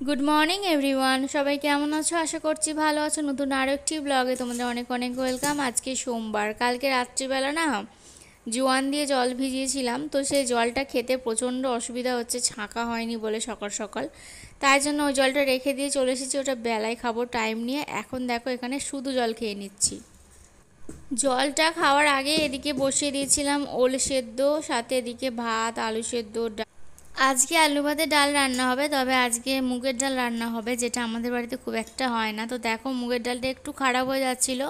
Good morning everyone, সবাই কেমন আছো? আশা করছি ভালো আছো। নতুন আরও একটি ব্লগে তোমাদের অনেক অনেক ওয়েলকাম। আজকে সোমবার, কালকে রাত্রিবেলা না জোয়ান দিয়ে জল ভিজিয়েছিলাম, তো সেই জলটা খেতে প্রচণ্ড অসুবিধা হচ্ছে, ছাঁকা হয়নি বলে সকাল সকাল। তাই জন্য ওই জলটা রেখে দিয়ে চলে এসেছি, ওটা বেলায় খাবো টাইম নিয়ে। এখন দেখো এখানে শুধু জল খেয়ে নিচ্ছি। জলটা খাওয়ার আগে এদিকে বসিয়ে দিয়েছিলাম ওল সেদ্ধ, সাথে এদিকে ভাত, আলু সেদ্ধ। আজকে আলু ভাতে ডাল রান্না হবে, তবে আজকে মুগের ডাল রান্না হবে, যেটা আমাদের বাড়িতে খুব একটা হয় না। তো দেখো মুগের ডালটা একটু খারাপ হয়ে যাচ্ছিল,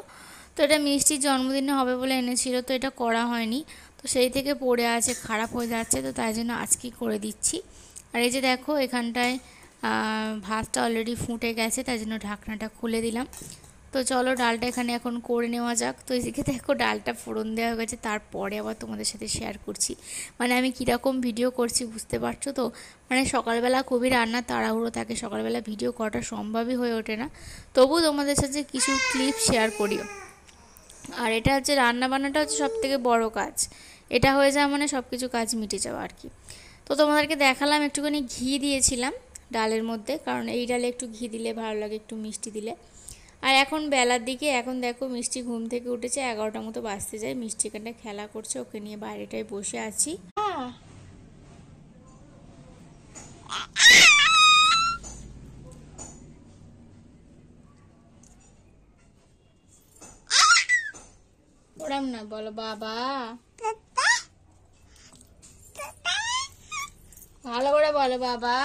তো এটা মিষ্টির জন্মদিনে হবে বলে এনেছিল, তো এটা করা হয়নি। তো সেই থেকে পড়ে আছে, খারাপ হয়ে যাচ্ছে, তো তাই জন্য আজকেই করে দিচ্ছি। আর এই যে দেখো এখানটায় ভাতটা অলরেডি ফুটে গেছে, তাই জন্য ঢাকনাটা খুলে দিলাম। তো চলো ডালটা এখানে এখন করে নেওয়া যাক। তো এদিকে দেখো ডালটা ফোড়ন দেওয়া হয়ে গেছে, তারপরে আবার তোমাদের সাথে শেয়ার করছি। মানে আমি কীরকম ভিডিও করছি বুঝতে পারছো তো। মানে সকালবেলা খুবই রান্নার তাড়াহুড়ো থাকে, সকালবেলা ভিডিও করাটা সম্ভবই হয়ে ওঠে না, তবু তোমাদের সাথে কিছু ক্লিপ শেয়ার করি। আর এটা হচ্ছে রান্নাবান্নাটা হচ্ছে সবথেকে বড় কাজ, এটা হয়ে যাওয়া মানে সব কিছু কাজ মিটে যাওয়া আর কি। তো তোমাদেরকে দেখালাম, একটুখানি ঘি দিয়েছিলাম ডালের মধ্যে, কারণ এই ডালে একটু ঘি দিলে ভালো লাগে, একটু মিষ্টি দিলে। আর এখন বেলার দিকে, এখন দেখো মিষ্টি ঘুম থেকে উঠেছে, 11টার মতো বাজতে যায়। মিষ্টি এখানটা খেলা করছে, ওকে নিয়ে বাইরেটায় বসে আছি। ওরম না, বলো বাবা, ভালো করে বলো বাবা,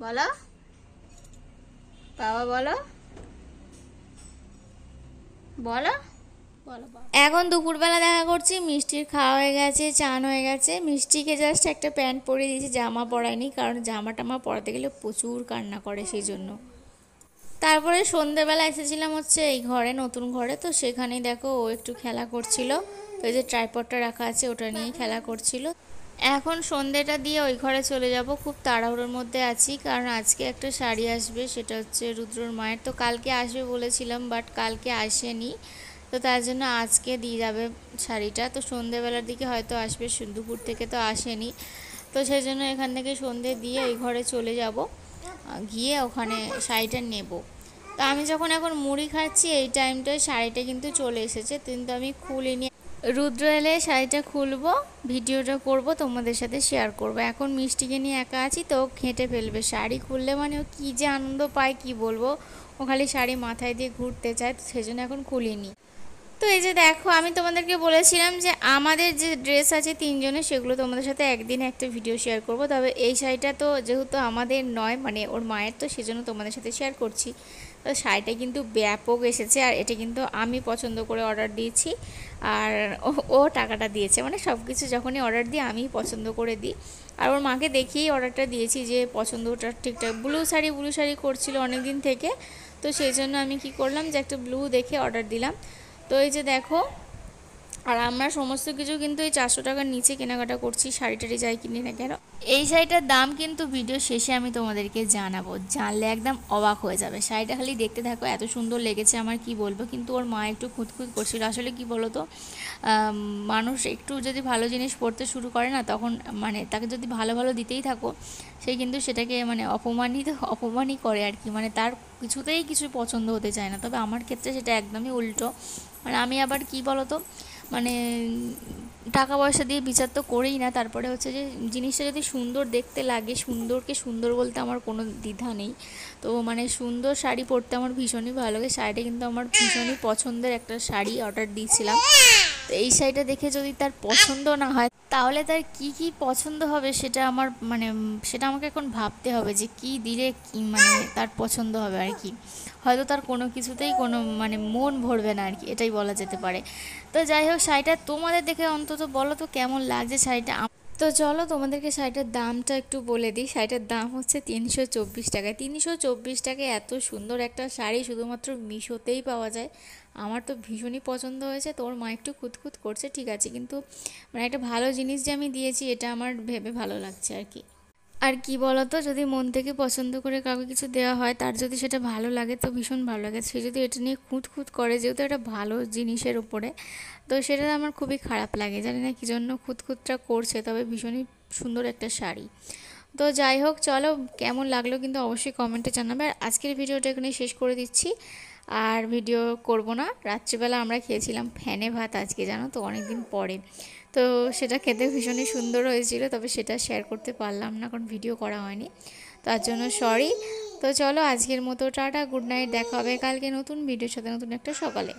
বলো বাবা, বলো বলো বলো। এখন দুপুরবেলা দেখা করছি, মিষ্টির খাওয়া হয়ে গেছে, চান হয়ে গেছে। মিষ্টিকে জাস্ট একটা প্যান্ট পরিয়ে দিয়েছি, জামা পরাইনি, কারণ জামা টামা পরাতে গেলে প্রচুর কান্না করে, সেই জন্য। তারপরে সন্ধ্যেবেলা এসেছিলাম হচ্ছে এই ঘরে, নতুন ঘরে, তো সেখানেই দেখো ও একটু খেলা করছিল। তো এই যে ট্রাইপডটা রাখা আছে, ওটা নিয়েই খেলা করছিল। এখন সন্ধ্যেটা দিয়ে ওই ঘরে চলে যাব, খুব তাড়াহুড়োর মধ্যে আছি, কারণ আজকে একটা শাড়ি আসবে, সেটা হচ্ছে রুদ্রর মায়ের। তো কালকে আসবে বলেছিলাম, বাট কালকে আসেনি, তো তার জন্য আজকে দিয়ে যাবে শাড়িটা। তো সন্ধ্যেবেলার দিকে হয়তো আসবে, দুপুর থেকে তো আসেনি। তো সেই জন্য এখান থেকে সন্ধ্যে দিয়ে ওই ঘরে চলে যাব, গিয়ে ওখানে শাড়িটা নেব। তো আমি যখন এখন মুড়ি খাচ্ছি এই টাইমটায় শাড়িটা কিন্তু চলে এসেছে, কিন্তু আমি খুলিনি। রুদ্র এলে শাড়িটা খুলবো, ভিডিওটা করব, তোমাদের সাথে শেয়ার করব। এখন মিষ্টিকে নিয়ে একা আছি, তো খেটে ফেলবে। শাড়ি খুললে মানে ও কী যে আনন্দ পায় কি বলবো, ও খালি শাড়ি মাথায় দিয়ে ঘুরতে চায়, তো সেজন্য এখন খুলিনি। তো এই যে দেখো, আমি তোমাদেরকে বলেছিলাম যে আমাদের যে ড্রেস আছে তিনজনের, সেগুলো তোমাদের সাথে একদিন একটা ভিডিও শেয়ার করব। তবে এই শাড়িটা তো যেহেতু আমাদের নয়, মানে ওর মায়ের, তো সেজন্য তোমাদের সাথে শেয়ার করছি। তো শাড়িটা কিন্তু ব্যাপক এসেছে, আর এটা কিন্তু আমি পছন্দ করে অর্ডার দিয়েছি, আর ও টাকাটা দিয়েছে। মানে সব কিছু যখনই অর্ডার দিই আমিই পছন্দ করে দিই। আর ওর মাকে দেখিয়েই অর্ডারটা দিয়েছি, যে পছন্দটা ঠিকঠাক। ব্লু শাড়ি করছিল অনেক দিন থেকে, তো সেই জন্য আমি কি করলাম, যে একটা ব্লু দেখে অর্ডার দিলাম। তো এই যে দেখো, আর আমরা সমস্ত কিছু কিন্তু এই 400 টাকার নিচে কেনাকাটা করছি, শাড়ি টাড়ি যাই কিনি না কেন। এই শাড়িটার দাম কিন্তু ভিডিও শেষে আমি তোমাদেরকে জানাবো, জানলে একদম অবাক হয়ে যাবে। শাড়িটা খালি দেখতে থাকো, এত সুন্দর লেগেছে আমার, কি বলবো। কিন্তু ওর মা একটু খুঁতখুত করছিল। আসলে কি বলো তো, মানুষ একটু যদি ভালো জিনিস পড়তে শুরু করে না, তখন মানে তাকে যদি ভালো ভালো দিতেই থাকো, সে কিন্তু সেটাকে মানে অপমানই করে আর কি। মানে তার কিছুতেই কিছু পছন্দ হতে চায় না। তবে আমার ক্ষেত্রে সেটা একদমই উল্টো। মানে আমি আবার কি বলো তো, মানে টাকা পয়সা দিয়ে বিচার তো করেই না, তারপরে হচ্ছে যে জিনিসটা যদি সুন্দর দেখতে লাগে, সুন্দরকে সুন্দর বলতে আমার কোনো দ্বিধা নেই। তো মানে সুন্দর শাড়ি পরতে আমার ভীষণই ভালো লাগে। শাড়িটা কিন্তু আমার ভীষণই পছন্দের একটা শাড়ি, অর্ডার দিয়েছিলাম। তো এই শাড়িটা দেখে যদি তার পছন্দ না হয়, তাহলে তার কি কি পছন্দ হবে সেটা আমার মানে সেটা আমাকে এখন ভাবতে হবে, যে কি দিলে কি মানে তার পছন্দ হবে আর কি। হয়তো তার কোনো কিছুতেই কোনো মানে মন ভরবে না আর কি, এটাই বলা যেতে পারে। তো যাই হোক, শাড়িটা তোমাদের দেখে অন্তত বলো তো কেমন লাগছে শাড়িটা। তো চলো তোমাদেরকে শাড়িটার দামটা একটু বলে দিই। শাড়িটার দাম হচ্ছে 324 টাকা। 324 টাকায় এত সুন্দর একটা শাড়ি শুধুমাত্র মিশোতেই পাওয়া যায়। আমার তো ভীষণই পছন্দ হয়েছে। তোর মা একটু খুঁতখুত করছে, ঠিক আছে, কিন্তু মানে একটা ভালো জিনিস যে আমি দিয়েছি, এটা আমার ভেবে ভালো লাগছে আর কি। আর কি বলতো, যদি মন থেকে পছন্দ করে কাউকে কিছু দেওয়া হয়, তার যদি সেটা ভালো লাগে তো ভীষণ ভালো লাগে। সে যদি এটা নিয়ে খুঁত করে, যেহেতু এটা ভালো জিনিসের উপরে, তো সেটা আমার খুবই খারাপ লাগে। জানি না কী জন্য খুঁতটা করছে, তবে ভীষণই সুন্দর একটা শাড়ি। তো যাই হোক, চলো কেমন লাগলো কিন্তু অবশ্যই কমেন্টে জানাবে। আর আজকের ভিডিওটা এখানে শেষ করে দিচ্ছি, আর ভিডিও করব না। রাত্রিবেলা আমরা খেয়েছিলাম ফ্যানে ভাত আজকে, জানো তো, অনেক দিন পরে। তো সেটা খেতে ভীষণই সুন্দর হয়েছিল, তবে সেটা শেয়ার করতে পারলাম না কারণ ভিডিও করা হয়নি, তার জন্য সরি। তো চলো আজকের মতো টাটা, গুড নাইট, দেখা হবে কালকে নতুন ভিডিওর সাথে, নতুন একটা সকালে।